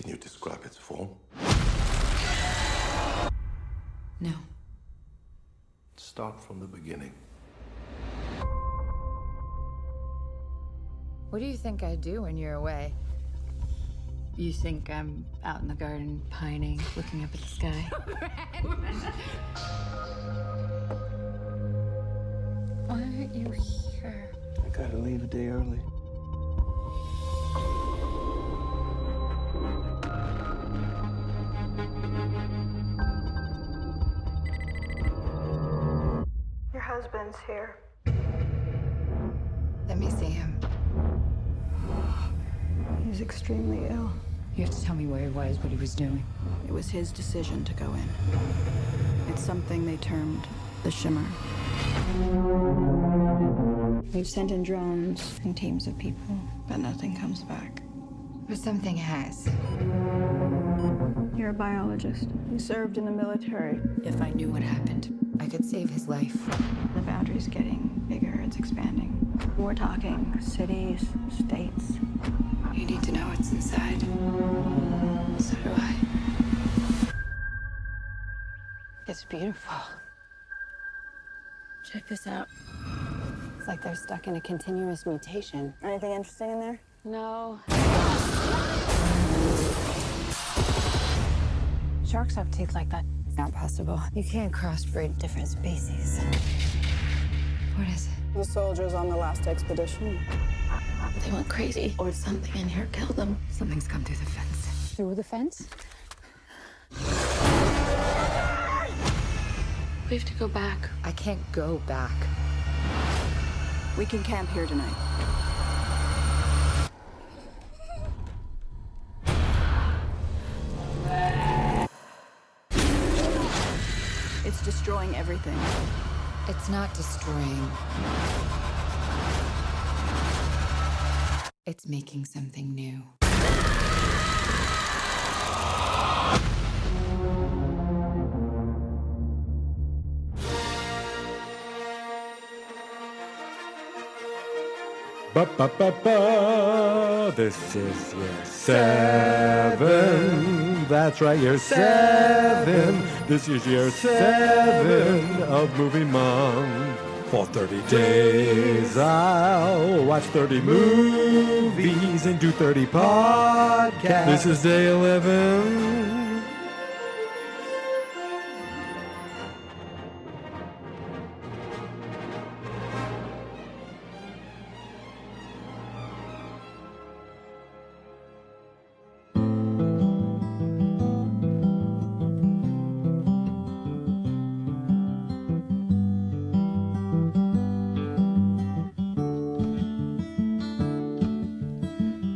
Can you describe its form? No. Start from the beginning. What do you think I do when you're away? You think I'm out in the garden pining, looking up at the sky? Why aren't you here? I gotta leave a day early. Your husband's here. Let me see him. He's extremely ill. You have to tell me where he was, what he was doing. It was his decision to go in. It's something they termed the shimmer. We've sent in drones and teams of people, but nothing comes back. But something has. You're a biologist. You served in the military. If I knew what happened, I could save his life. The boundary's getting bigger, it's expanding. We're talking cities, states. You need to know what's inside. So do I. It's beautiful. Check this out. It's like they're stuck in a continuous mutation. Anything interesting in there? No. Sharks have teeth like that. Not possible. You can't crossbreed different species. What is it? The soldiers on the last expedition. They went crazy, or something in here killed them. Something's come through the fence. Through the fence? We have to go back. I can't go back. We can camp here tonight. It's destroying everything. It's not destroying. It's making something new. Ba-ba-ba-ba. This is year 7. That's right, year 7. This is year 7 of Movie Month. For 30 days, I'll watch 30 movies and do 30 podcasts. This is day 11.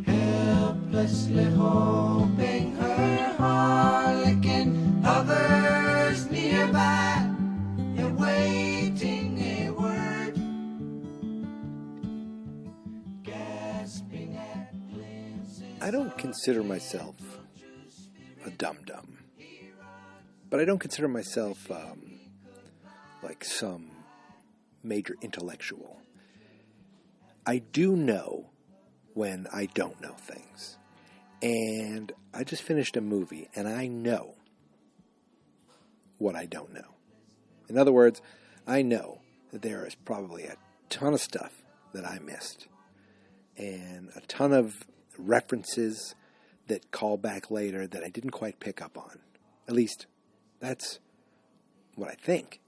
Helplessly hoping her harlequin hovers nearby, awaiting a word, gasping at glimpses. I don't consider myself a dum-dum, but I don't consider myself like some major intellectual. I do know when I don't know things. And I just finished a movie, and I know what I don't know. In other words, I know that there is probably a ton of stuff that I missed, and a ton of references that call back later that I didn't quite pick up on. At least, that's what I think.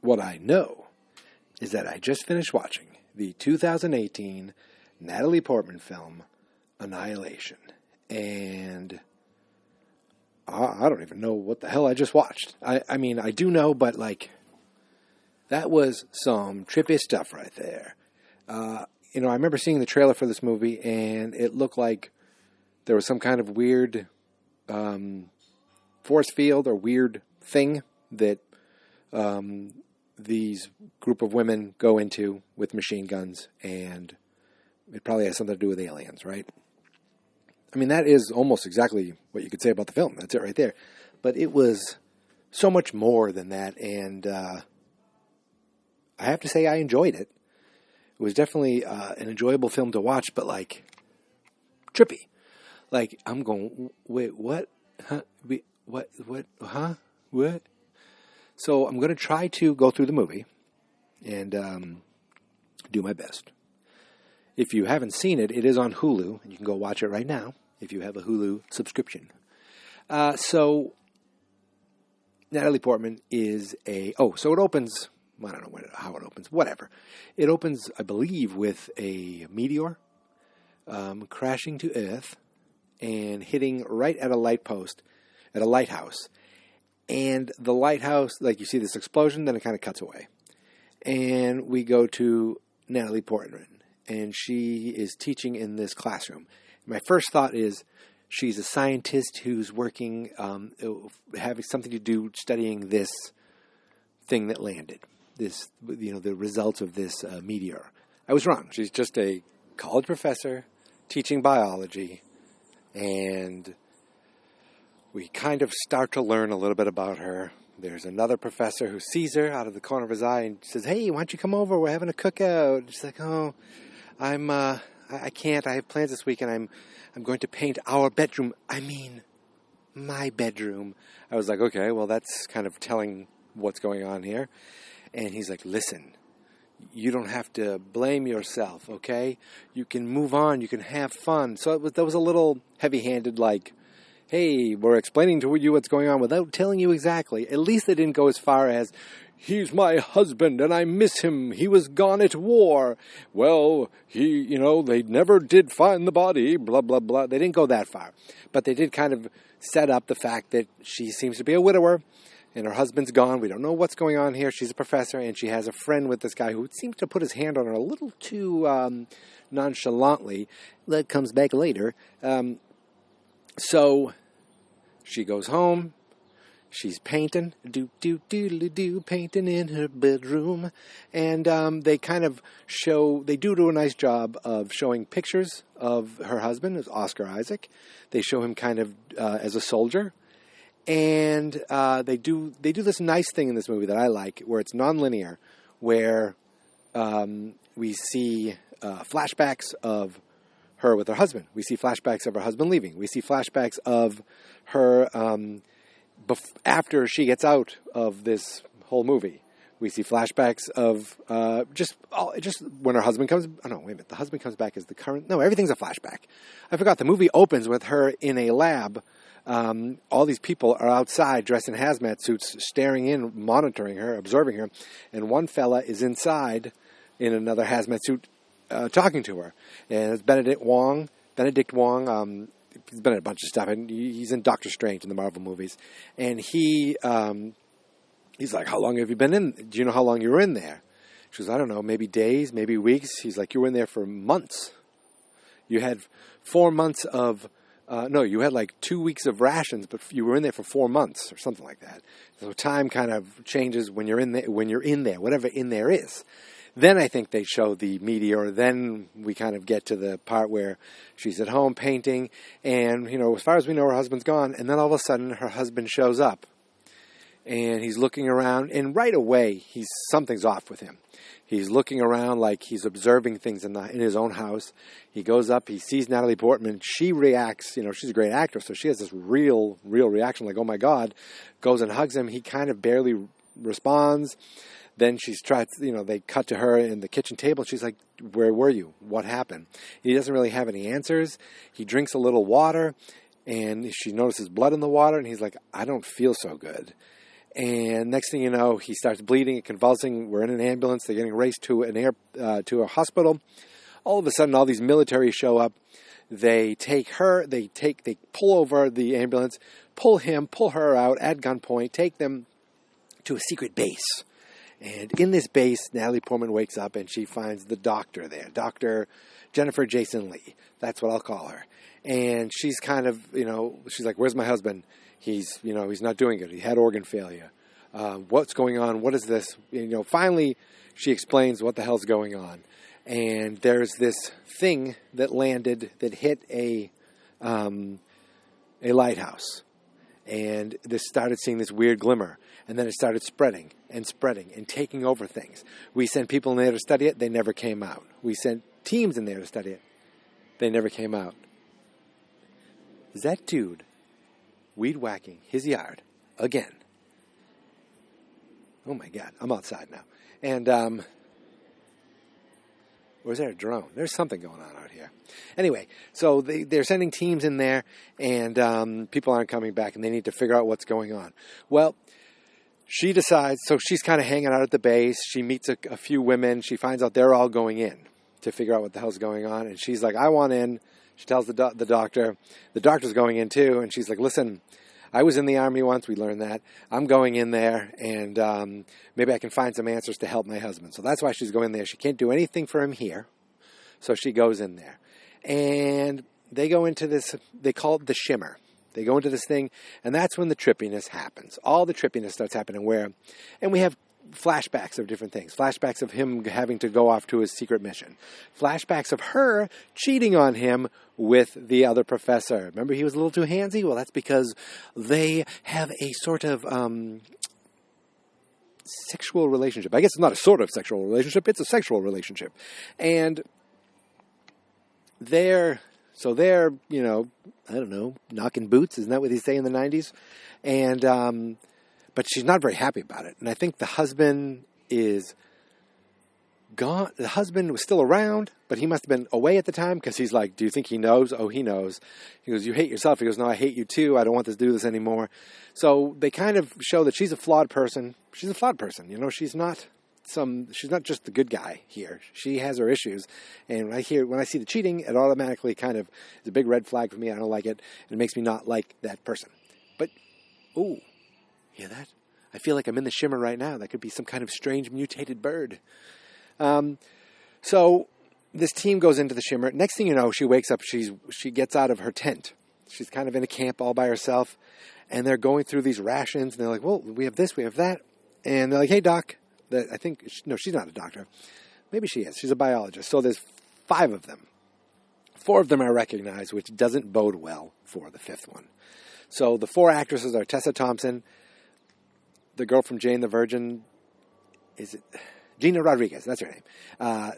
What I know is that I just finished watching the 2018 Natalie Portman film, Annihilation. And I don't even know what the hell I just watched. I mean, I do know, but like, that was some trippy stuff right there. I remember seeing the trailer for this movie, and it looked like there was some kind of weird force field or weird thing that these group of women go into with machine guns, and it probably has something to do with aliens, right? I mean, that is almost exactly what you could say about the film. That's it right there. But it was so much more than that, and I have to say I enjoyed it. It was definitely an enjoyable film to watch, but like trippy. Like, I'm going, wait, what? Huh? What? Huh? What? So I'm going to try to go through the movie and do my best. If you haven't seen it, it is on Hulu, and you can go watch it right now if you have a Hulu subscription. So Natalie Portman is so it opens, I don't know how it opens, whatever. It opens, I believe, with a meteor crashing to Earth and hitting right at a lighthouse. And the lighthouse, like you see this explosion, then it kind of cuts away. And we go to Natalie Portman, and she is teaching in this classroom. My first thought is she's a scientist who's working, having something to do studying this thing that landed, the results of this meteor. I was wrong. She's just a college professor teaching biology, and we kind of start to learn a little bit about her. There's another professor who sees her out of the corner of his eye and says, "Hey, why don't you come over? We're having a cookout." She's like, "Oh, I can't. I have plans this week, and I'm going to paint our bedroom. I mean, my bedroom." I was like, okay, well, that's kind of telling what's going on here. And he's like, "Listen, you don't have to blame yourself, okay? You can move on. You can have fun." So that was a little heavy-handed, like, "Hey, we're explaining to you what's going on without telling you exactly." At least they didn't go as far as, "He's my husband and I miss him. He was gone at war. Well, they never did find the body, blah, blah, blah." They didn't go that far. But they did kind of set up the fact that she seems to be a widower and her husband's gone. We don't know what's going on here. She's a professor and she has a friend with this guy who seems to put his hand on her a little too nonchalantly. That comes back later. So she goes home. She's painting, painting in her bedroom. And they kind of they do a nice job of showing pictures of her husband, as Oscar Isaac. They show him kind of as a soldier. And they do this nice thing in this movie that I like, where it's nonlinear, where we see flashbacks of her with her husband. We see flashbacks of her husband leaving. We see flashbacks of her after she gets out of this whole movie. We see flashbacks of just when her husband comes. Oh no, wait a minute. The husband comes back as the current. No, everything's a flashback. I forgot. The movie opens with her in a lab. All these people are outside dressed in hazmat suits, staring in, monitoring her, observing her, and one fella is inside in another hazmat suit, talking to her. And it's Benedict Wong. He's been in a bunch of stuff, and he's in Doctor Strange in the Marvel movies. And he's like, "How long have you been in? Do you know how long you were in there?" She goes, "I don't know, maybe days, maybe weeks." He's like, "You were in there for months. You had 4 months of, you had like 2 weeks of rations, but you were in there for 4 months," or something like that. So time kind of changes when you're in there, whatever in there is. Then I think they show the meteor. Then we kind of get to the part where she's at home painting, and, as far as we know, her husband's gone. And then all of a sudden, her husband shows up, and he's looking around, and right away, something's off with him. He's looking around like he's observing things in his own house. He goes up, he sees Natalie Portman. She reacts, she's a great actress, so she has this real reaction, like, "Oh my God," goes and hugs him. He kind of barely responds. Then they cut to her in the kitchen table. She's like, "Where were you? What happened?" He doesn't really have any answers. He drinks a little water, and she notices blood in the water, and he's like, "I don't feel so good." And next thing you know, he starts bleeding and convulsing. We're in an ambulance. They're getting raced to a hospital. All of a sudden, all these military show up. They take her. They pull over the ambulance, pull her out at gunpoint, take them to a secret base. And in this base, Natalie Portman wakes up and she finds the doctor there, Dr. Jennifer Jason Leigh. That's what I'll call her. And she's kind of, she's like, "Where's my husband? He's not doing good. He had organ failure. What's going on? What is this?" Finally, she explains what the hell's going on. And there's this thing that landed that hit a lighthouse. And this started seeing this weird glimmer. And then it started spreading and taking over things. We sent people in there to study it. They never came out. We sent teams in there to study it. They never came out. is that dude weed whacking his yard again. Oh my God, I'm outside now. And, or is there a drone? There's something going on out here. Anyway, so they're sending teams in there, and people aren't coming back, and they need to figure out what's going on. Well, she decides, so she's kind of hanging out at the base. She meets a few women. She finds out they're all going in to figure out what the hell's going on. And she's like, I want in. She tells the doctor. The doctor's going in too. And she's like, listen, I was in the Army once. We learned that. I'm going in there, and maybe I can find some answers to help my husband. So that's why she's going there. She can't do anything for him here. So she goes in there. And they go into this, they call it the shimmer. They go into this thing, and that's when the trippiness happens. All the trippiness starts happening and we have flashbacks of different things. Flashbacks of him having to go off to his secret mission. Flashbacks of her cheating on him with the other professor. Remember he was a little too handsy? Well, that's because they have a sort of sexual relationship. I guess it's not a sort of sexual relationship. It's a sexual relationship. And they're, you know, I don't know, knocking boots. Isn't that what they say in the 90s? And, but she's not very happy about it. And I think the husband is gone. The husband was still around, but he must have been away at the time because he's like, do you think he knows? Oh, he knows. He goes, you hate yourself. He goes, no, I hate you too. I don't want to do this anymore. So they kind of show that she's a flawed person. She's a flawed person. You know, she's not just the good guy here. She has her issues. And when I see the cheating, it automatically kind of is a big red flag for me. I don't like it. And it makes me not like that person. But, ooh. Hear that? I feel like I'm in the shimmer right now. That could be some kind of strange mutated bird. So this team goes into the shimmer. Next thing you know, she wakes up. She gets out of her tent. She's kind of in a camp all by herself. And they're going through these rations. And they're like, well, we have this, we have that. And they're like, hey, doc. I think, no, she's not a doctor. Maybe she is. She's a biologist. So there's 5 of them. 4 of them are recognized, which doesn't bode well for the 5th one. So the 4 actresses are Tessa Thompson, the girl from Jane the Virgin, Gina Rodriguez, that's her name.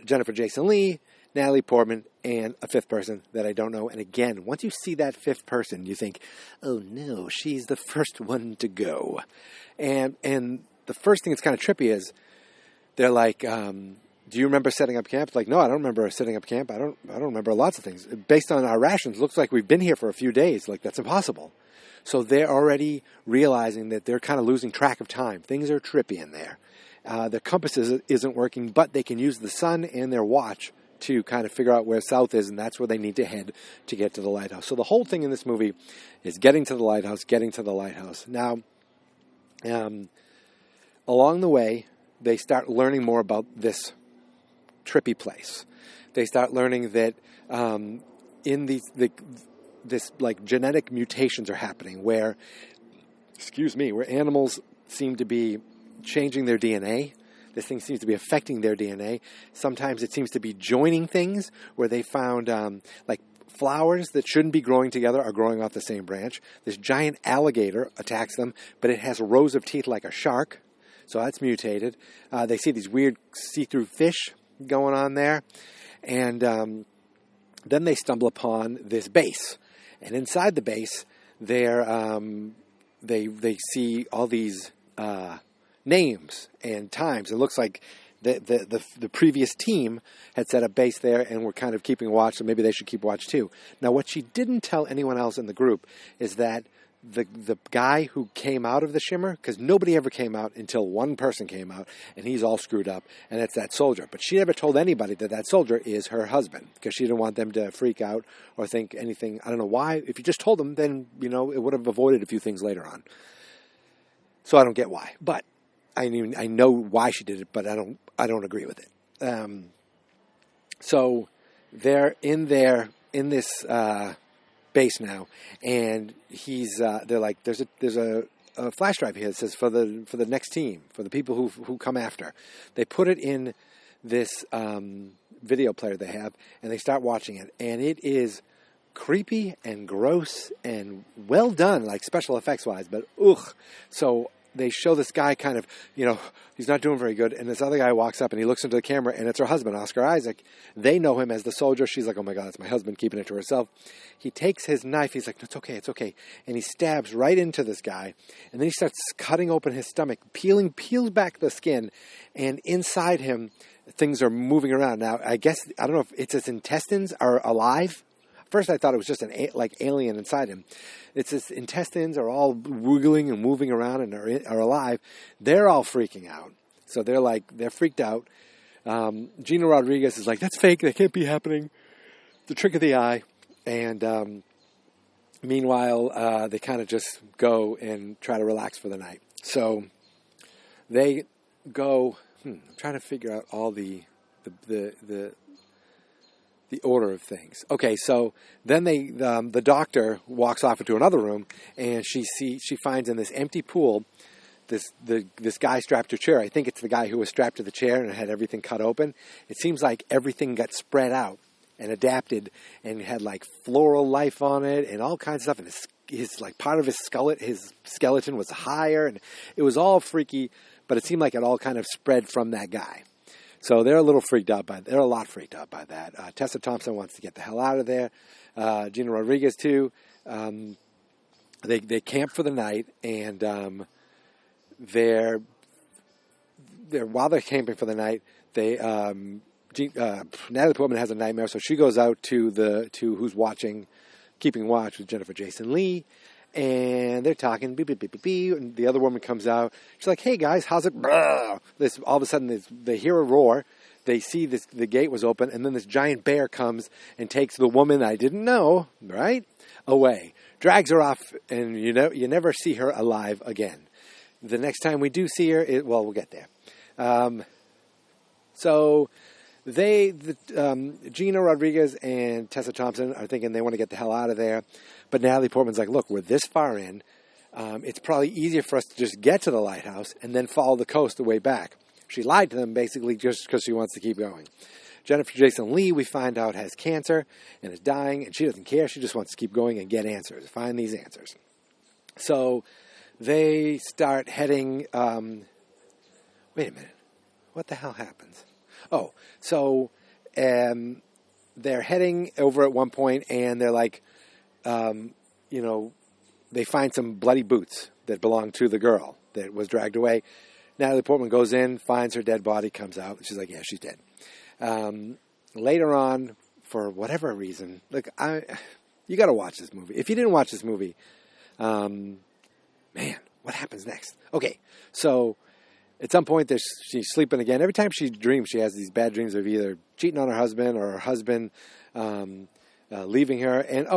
Jennifer Jason Leigh, Natalie Portman, and a 5th person that I don't know. And again, once you see that 5th person, you think, oh no, she's the first one to go. And the first thing that's kind of trippy is they're like, do you remember setting up camp? It's like, no, I don't remember setting up camp. I don't remember lots of things. Based on our rations, looks like we've been here for a few days. Like, that's impossible. So they're already realizing that they're kind of losing track of time. Things are trippy in there. The compass isn't working, but they can use the sun and their watch to kind of figure out where south is, and that's where they need to head to get to the lighthouse. So the whole thing in this movie is getting to the lighthouse. Now, along the way, they start learning more about this trippy place. They start learning that in this like genetic mutations are happening where animals seem to be changing their DNA. This thing seems to be affecting their DNA. Sometimes it seems to be joining things where they found like flowers that shouldn't be growing together are growing off the same branch. This giant alligator attacks them, but it has rows of teeth like a shark. So that's mutated. They see these weird see-through fish going on there. And then they stumble upon this base. And inside the base, they see all these names and times. It looks like the previous team had set up base there and were kind of keeping watch, so maybe they should keep watch too. Now, what she didn't tell anyone else in the group is that the guy who came out of the shimmer, because nobody ever came out until one person came out, and he's all screwed up, and it's that soldier. But she never told anybody that soldier is her husband, because she didn't want them to freak out or think anything. I don't know why. If you just told them, then, you know, it would have avoided a few things later on. So I don't get why. But I know why she did it, but I don't agree with it. So they're in this base now, and they're like, there's a flash drive here that says for the next team, for the people who come after. They put it in this video player they have, and they start watching it, and it is creepy and gross and well done, like special effects wise, but ugh. So they show this guy kind of, he's not doing very good. And this other guy walks up and he looks into the camera, and it's her husband, Oscar Isaac. They know him as the soldier. She's like, oh my God, it's my husband, keeping it to herself. He takes his knife. He's like, it's okay. And he stabs right into this guy. And then he starts cutting open his stomach, peels back the skin. And inside him, things are moving around. Now, I don't know if it's his intestines are alive. First, I thought it was just an alien inside him. It's his intestines are all wiggling and moving around and are alive. They're all freaking out. So they're freaked out. Gina Rodriguez is like, that's fake. That can't be happening. It's a trick of the eye. And meanwhile, they kind of just go and try to relax for the night. So they go. I'm trying to figure out all the order of things. Okay, so then the doctor walks off into another room, and she finds in this empty pool this guy strapped to a chair. I think it's the guy who was strapped to the chair and had everything cut open. It seems like everything got spread out and adapted and had like floral life on it and all kinds of stuff. And his like part of his skeleton was higher, and it was all freaky. But it seemed like it all kind of spread from that guy. So they're a lot freaked out by that. Tessa Thompson wants to get the hell out of there. Gina Rodriguez too. They camp for the night, and while they're camping for the night, Natalie Portman has a nightmare, so she goes out to who's keeping watch with Jennifer Jason Leigh. And they're talking, beep, beep, beep, beep, beep, and the other woman comes out. She's like, hey, guys, how's it? All of a sudden, they hear a roar. They see the gate was open, and then this giant bear comes and takes the woman I didn't know, right, away. Drags her off, and you never see her alive again. The next time we do see her, we'll get there. So Gina Rodriguez and Tessa Thompson are thinking they want to get the hell out of there. But Natalie Portman's like, look, we're this far in. It's probably easier for us to just get to the lighthouse and then follow the coast the way back. She lied to them basically just because she wants to keep going. Jennifer Jason Leigh, we find out, has cancer and is dying, and she doesn't care. She just wants to keep going and get answers, find these answers. So they start heading... wait a minute. What the hell happens? Oh, so they're heading over at one point, and they're like... they find some bloody boots that belong to the girl that was dragged away. Natalie Portman goes in, finds her dead body, comes out. And she's like, yeah, she's dead. Later on, for whatever reason, look, you got to watch this movie. If you didn't watch this movie, man, what happens next? Okay, so at some point she's sleeping again. Every time she dreams, she has these bad dreams of either cheating on her husband or her husband leaving her. And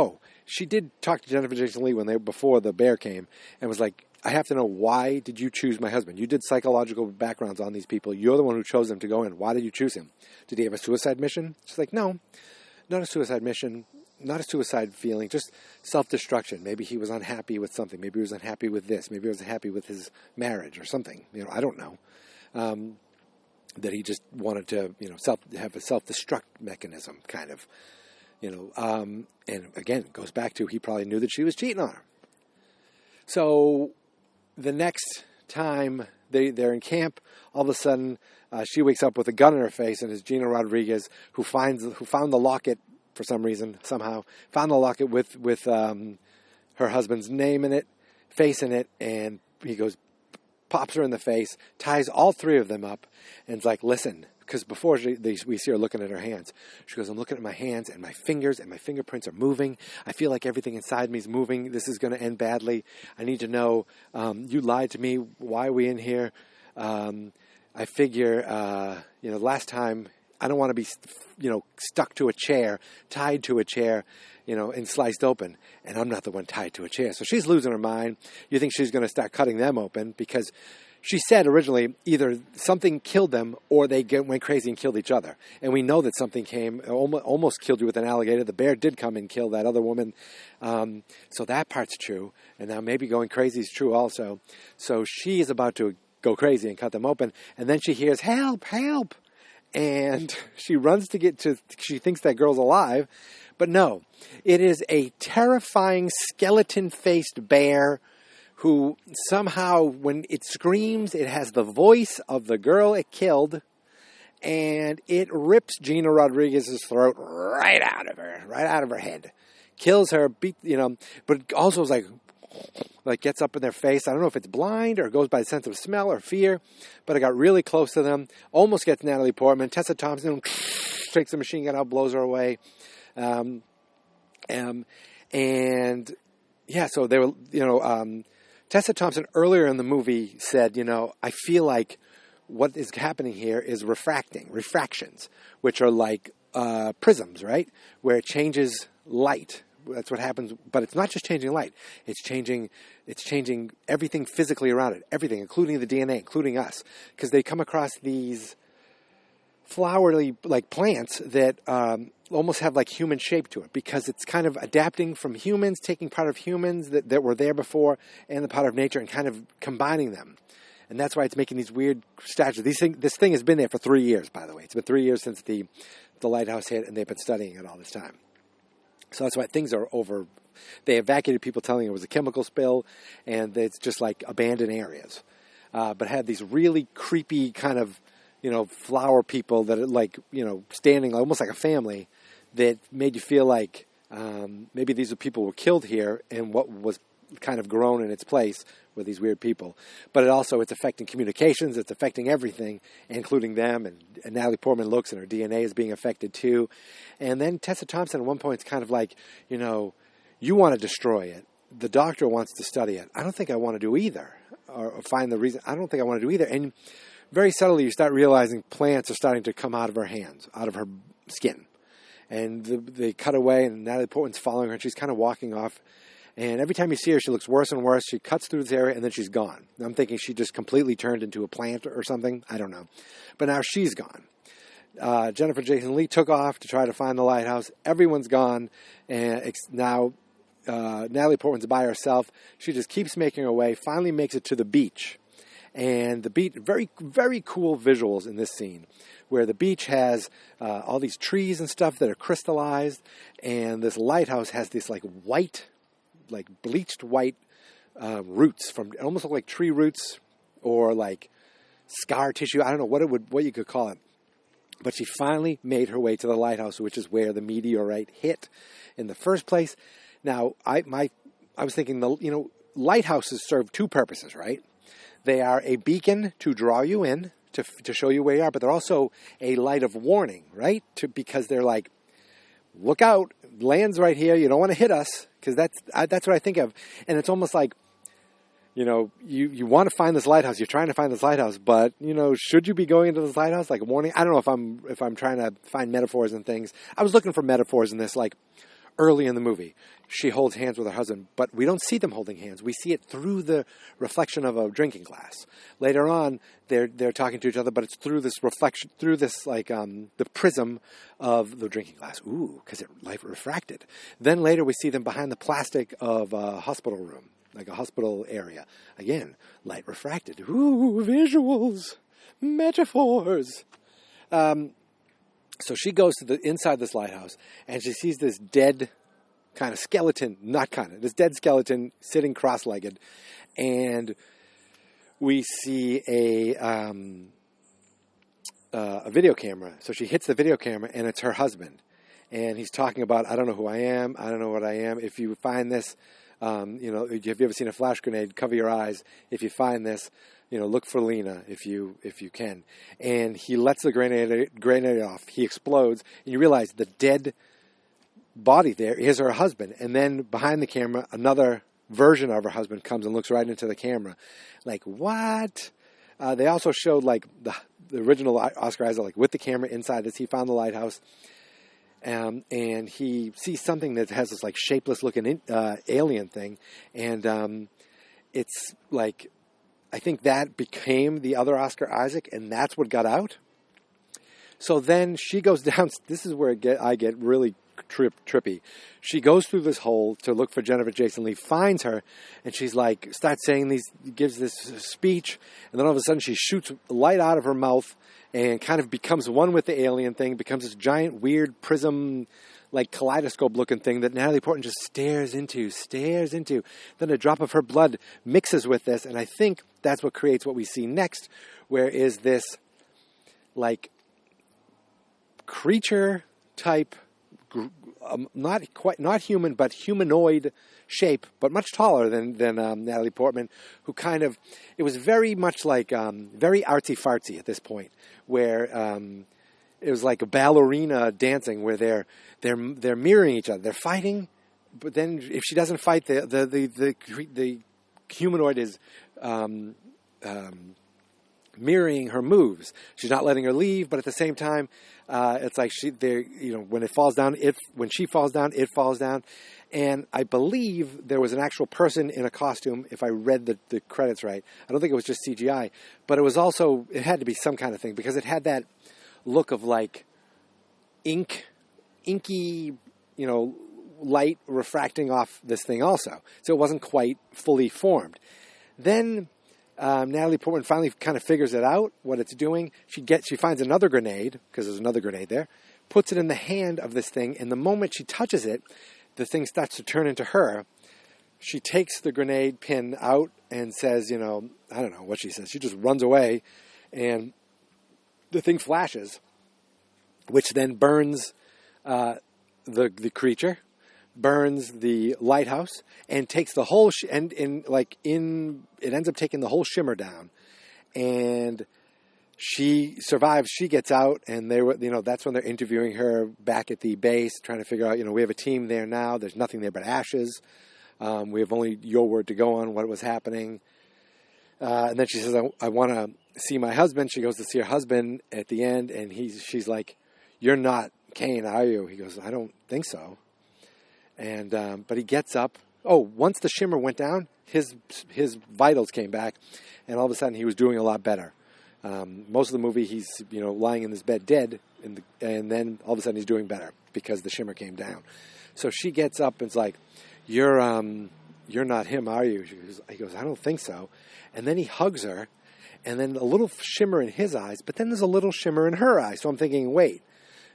she did talk to Jennifer Jason Leigh before the bear came, and was like, I have to know, why did you choose my husband? You did psychological backgrounds on these people. You're the one who chose them to go in. Why did you choose him? Did he have a suicide mission? She's like, no, not a suicide mission, not a suicide feeling, just self-destruction. Maybe he was unhappy with something. Maybe he was unhappy with this. Maybe he was unhappy with his marriage or something. I don't know. That he just wanted to, have a self-destruct mechanism, kind of. And again, it goes back to he probably knew that she was cheating on her. So the next time they're in camp, all of a sudden she wakes up with a gun in her face, and it's Gina Rodriguez who found the locket for some reason, somehow found the locket with her husband's name in it, face in it, and he pops her in the face, ties all three of them up, and is like, listen. Because before we see her looking at her hands, she goes, I'm looking at my hands and my fingers and my fingerprints are moving. I feel like everything inside me is moving. This is going to end badly. I need to know, you lied to me. Why are we in here? I figure, last time I don't want to be, stuck to a chair, tied to a chair, and sliced open. And I'm not the one tied to a chair. So she's losing her mind. You think she's going to start cutting them open because... She said originally either something killed them or they went crazy and killed each other. And we know that something came, almost killed you with an alligator. The bear did come and kill that other woman. So that part's true. And now maybe going crazy is true also. So she is about to go crazy and cut them open. And then she hears, help, help. And she runs she thinks that girl's alive. But no, it is a terrifying skeleton-faced bear who somehow, when it screams, it has the voice of the girl it killed, and it rips Gina Rodriguez's throat right out of her head. Kills her, but also is like gets up in their face. I don't know if it's blind or goes by the sense of smell or fear, but it got really close to them. Almost gets Natalie Portman. Tessa Thompson takes the machine gun out, blows her away. And yeah, so they were, Tessa Thompson earlier in the movie said, I feel like what is happening here is refractions, which are like prisms, right? Where it changes light. That's what happens. But it's not just changing light. It's changing everything physically around it. Everything, including the DNA, including us. Because they come across these flowery like plants that almost have like human shape to it, because it's kind of adapting from humans, taking part of humans that were there before and the part of nature and kind of combining them. And that's why it's making these weird statues. This thing has been there for 3 years, by the way. It's been 3 years since the lighthouse hit, and they've been studying it all this time. So that's why things are over. They evacuated people telling it was a chemical spill, and it's just like abandoned areas. But had these really creepy kind of, flower people that are like, standing almost like a family that made you feel like maybe these are people who were killed here, and what was kind of grown in its place with these weird people. But it's affecting communications, it's affecting everything, including them, and Natalie Portman looks and her DNA is being affected too. And then Tessa Thompson at one point is kind of like, you want to destroy it. The doctor wants to study it. I don't think I want to do either, or find the reason. I don't think I want to do either. And very subtly you start realizing plants are starting to come out of her hands, out of her skin. And they cut away, and Natalie Portman's following her, and she's kind of walking off. And every time you see her, she looks worse and worse. She cuts through this area, and then she's gone. I'm thinking she just completely turned into a plant or something. I don't know. But now she's gone. Jennifer Jason Leigh took off to try to find the lighthouse. Everyone's gone. And now Natalie Portman's by herself. She just keeps making her way, finally makes it to the beach. And the beach, very, very cool visuals in this scene, where the beach has all these trees and stuff that are crystallized. And this lighthouse has this like white, like bleached white roots from almost look like tree roots or like scar tissue. I don't know what you could call it. But she finally made her way to the lighthouse, which is where the meteorite hit in the first place. Now, I was thinking lighthouses serve two purposes, right? They are a beacon to draw you in, to show you where you are, but they're also a light of warning, right? Because they're like, look out, land's right here. You don't want to hit us, because that's what I think of. And it's almost like, you want to find this lighthouse. You're trying to find this lighthouse, but should you be going into this lighthouse? Like a warning. I don't know if I'm trying to find metaphors and things. I was looking for metaphors in this, like early in the movie. She holds hands with her husband, but we don't see them holding hands. We see it through the reflection of a drinking glass. Later on, they're talking to each other, but it's through this reflection, through this like the prism of the drinking glass. Ooh, because light refracted. Then later we see them behind the plastic of a hospital room, like a hospital area. Again, light refracted. Ooh, visuals, metaphors. So she goes to inside this lighthouse, and she sees this dead kind of skeleton, this dead skeleton sitting cross-legged, and we see a video camera. So she hits the video camera, and it's her husband, and he's talking about, I don't know who I am, I don't know what I am. If you find this, have you ever seen a flash grenade? Cover your eyes. If you find this, look for Lena if you can. And he lets the grenade off. He explodes, and you realize the dead body there is her husband. And then behind the camera, another version of her husband comes and looks right into the camera. Like, what? They also showed like the original Oscar Isaac, like with the camera inside this. He found the lighthouse. And he sees something that has this like shapeless looking alien thing. And it's like, I think that became the other Oscar Isaac, and that's what got out. So then she goes down. This is where I get really trippy. She goes through this hole to look for Jennifer Jason Leigh, finds her, and she's like, starts saying gives this speech, and then all of a sudden she shoots light out of her mouth and kind of becomes one with the alien thing, becomes this giant weird prism like kaleidoscope-looking thing that Natalie Portman just stares into. Then a drop of her blood mixes with this, and I think that's what creates what we see next, where is this, like, creature-type, not human, but humanoid shape, but much taller than Natalie Portman, who kind of, it was very much like, very artsy-fartsy at this point, where it was like a ballerina dancing, where they're mirroring each other. They're fighting, but then if she doesn't fight, the humanoid is mirroring her moves. She's not letting her leave, but at the same time, it's like when it falls down, when she falls down, it falls down. And I believe there was an actual person in a costume, if I read the credits right. I don't think it was just CGI, but it had to be some kind of thing, because it had that look of like inky, light refracting off this thing also. So it wasn't quite fully formed. Then Natalie Portman finally kind of figures it out, what it's doing. She finds another grenade, because there's another grenade there, puts it in the hand of this thing, and the moment she touches it, the thing starts to turn into her. She takes the grenade pin out and says, I don't know what she says. She just runs away, and the thing flashes, which then burns the creature, burns the lighthouse, and takes the whole it ends up taking the whole shimmer down. And she survives. She gets out, and that's when they're interviewing her back at the base, trying to figure out, we have a team there now. There's nothing there but ashes. We have only your word to go on what was happening. And then she says, I want to see my husband. She goes to see her husband at the end, and she's like, "You're not Kane, are you?" He goes, "I don't think so." And but he gets up. Oh, once the shimmer went down, his vitals came back, and all of a sudden he was doing a lot better. Most of the movie, he's lying in this bed dead, and then all of a sudden he's doing better because the shimmer came down. So she gets up and's like, "You're not him, are you?" He goes, "I don't think so." And then he hugs her, and then a little shimmer in his eyes, but then there's a little shimmer in her eyes. So I'm thinking, wait,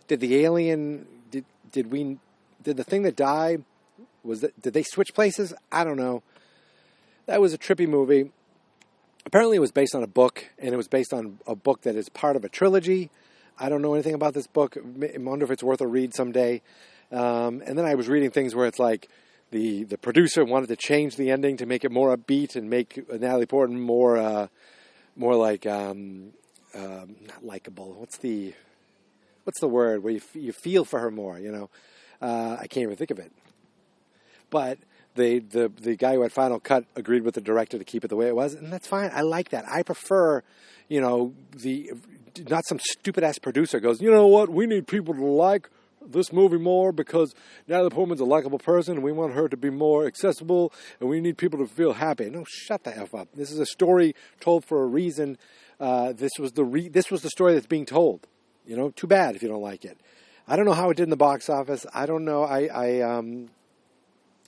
did the alien, did the thing that died, did they switch places? I don't know. That was a trippy movie. Apparently it was based on a book, and it was based on a book that is part of a trilogy. I don't know anything about this book. I wonder if it's worth a read someday. And then I was reading things where it's like the producer wanted to change the ending to make it more upbeat and make Natalie Portman more like not likable. What's the word where you feel for her more? I can't even think of it. But the guy who had Final Cut agreed with the director to keep it the way it was, and that's fine. I like that. I prefer, not some stupid ass producer goes, "You know what? We need people to like this movie more because Natalie Portman's a likable person, and we want her to be more accessible, and we need people to feel happy." No, shut the F up. This is a story told for a reason. This was the story that's being told. Too bad if you don't like it. I don't know how it did in the box office. I don't know.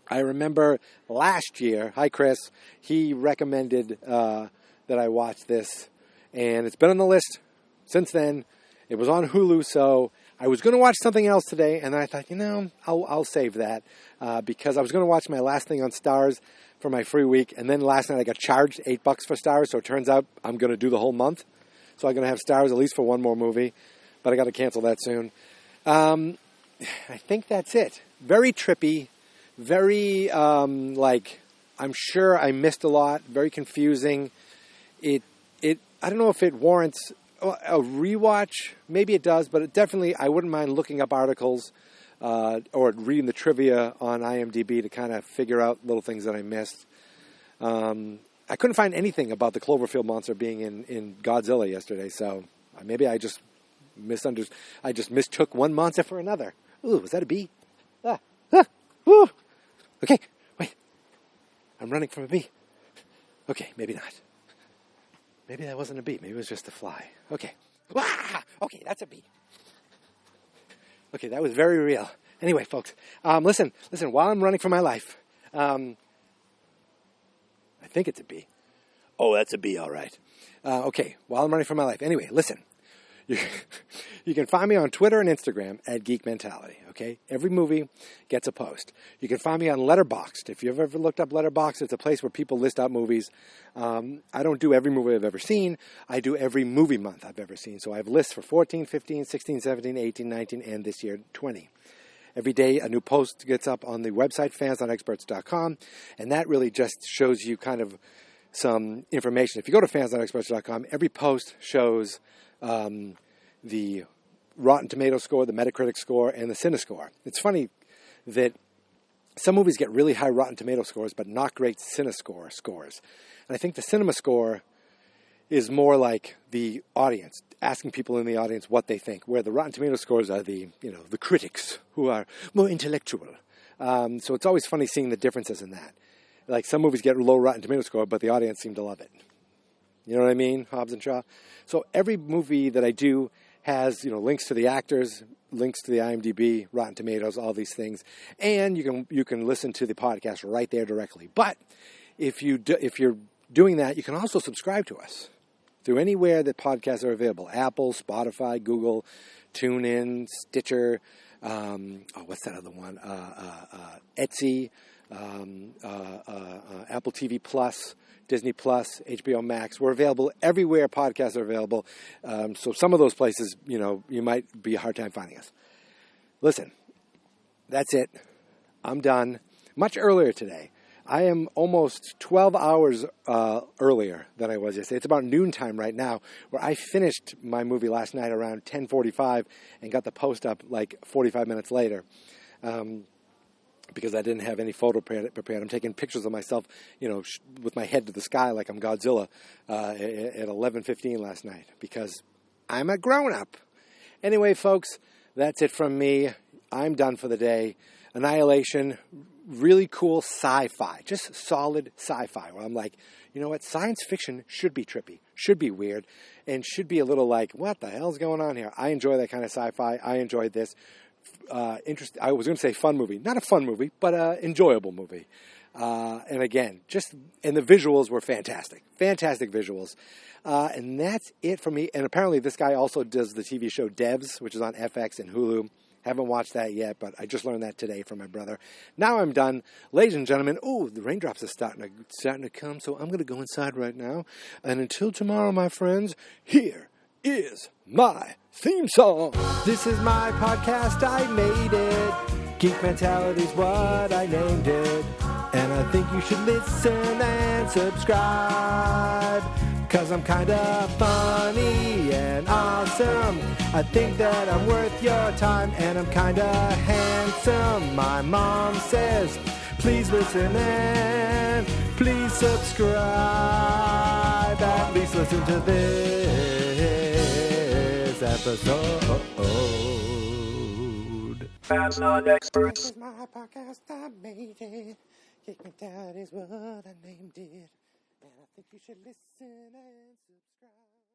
I remember last year, hi Chris, he recommended that I watch this, and it's been on the list since then. It was on Hulu, so I was going to watch something else today, and then I thought, I'll save that because I was going to watch my last thing on Stars for my free week, and then last night I got charged $8 for Stars, so it turns out I'm going to do the whole month. So I'm going to have Stars at least for one more movie, but I got to cancel that soon. I think that's it. Very trippy, very I'm sure I missed a lot. Very confusing. I don't know if it warrants a rewatch. Maybe it does, but I wouldn't mind looking up articles or reading the trivia on IMDb to kind of figure out little things that I missed. I couldn't find anything about the Cloverfield monster being in Godzilla yesterday, so maybe I just misunderstood. I just mistook one monster for another. Ooh, was that a bee? Ooh. Okay, wait. I'm running from a bee. Okay, maybe not. Maybe that wasn't a bee. Maybe it was just a fly. Okay. Okay, that's a bee. Okay, that was very real. Anyway, folks, listen, while I'm running for my life, I think it's a bee. Oh, that's a bee, all right. Okay, while I'm running for my life. Anyway, listen. You can find me on Twitter and Instagram at Geek Mentality, okay? Every movie gets a post. You can find me on Letterboxd. If you've ever looked up Letterboxd, it's a place where people list out movies. I don't do every movie I've ever seen. I do every movie month I've ever seen. So I have lists for 14, 15, 16, 17, 18, 19, and this year, 20. Every day, a new post gets up on the website, fansnotexperts.com, and that really just shows you kind of some information. If you go to fansnotexperts.com, every post shows the Rotten Tomato score, the Metacritic score, and the CineScore. It's funny that some movies get really high Rotten Tomato scores, but not great CineScore scores. And I think the Cinema Score is more like the audience, asking people in the audience what they think, where the Rotten Tomato scores are the critics who are more intellectual. So it's always funny seeing the differences in that. Like some movies get a low Rotten Tomato score, but the audience seem to love it. You know what I mean, Hobbs and Shaw? So every movie that I do has, links to the actors, links to the IMDb, Rotten Tomatoes, all these things, and you can listen to the podcast right there directly. But if you're doing that, you can also subscribe to us through anywhere that podcasts are available: Apple, Spotify, Google, TuneIn, Stitcher. What's that other one? Etsy, Apple TV Plus, Disney Plus, HBO Max. We're available everywhere podcasts are available. So some of those places, you might be a hard time finding us. Listen, that's it. I'm done. Much earlier today. I am almost 12 hours earlier than I was yesterday. It's about noontime right now, where I finished my movie last night around 10:45 and got the post up like 45 minutes later. Because I didn't have any photo prepared. I'm taking pictures of myself, with my head to the sky like I'm Godzilla at 11:15 last night, because I'm a grown-up. Anyway, folks, that's it from me. I'm done for the day. Annihilation, really cool sci-fi, just solid sci-fi, where I'm like, you know what, science fiction should be trippy, should be weird, and should be a little like, what the hell's going on here? I enjoy that kind of sci-fi. I enjoyed this. I was going to say fun movie. Not a fun movie, but an enjoyable movie. And again, and the visuals were fantastic. Fantastic visuals. And that's it for me. And apparently this guy also does the TV show Devs, which is on FX and Hulu. Haven't watched that yet, but I just learned that today from my brother. Now I'm done. Ladies and gentlemen, the raindrops are starting to come, so I'm going to go inside right now. And until tomorrow, my friends, here is my theme song. This is my podcast, I made it. Geek Mentality's what I named it. And I think you should listen and subscribe, 'cause I'm kinda funny and awesome. I think that I'm worth your time, and I'm kinda handsome. My mom says, please listen and please subscribe. At least listen to this episode. Fans Not Experts. This is my podcast, I made it. Geek Mentality is what I named it. And I think you should listen and subscribe.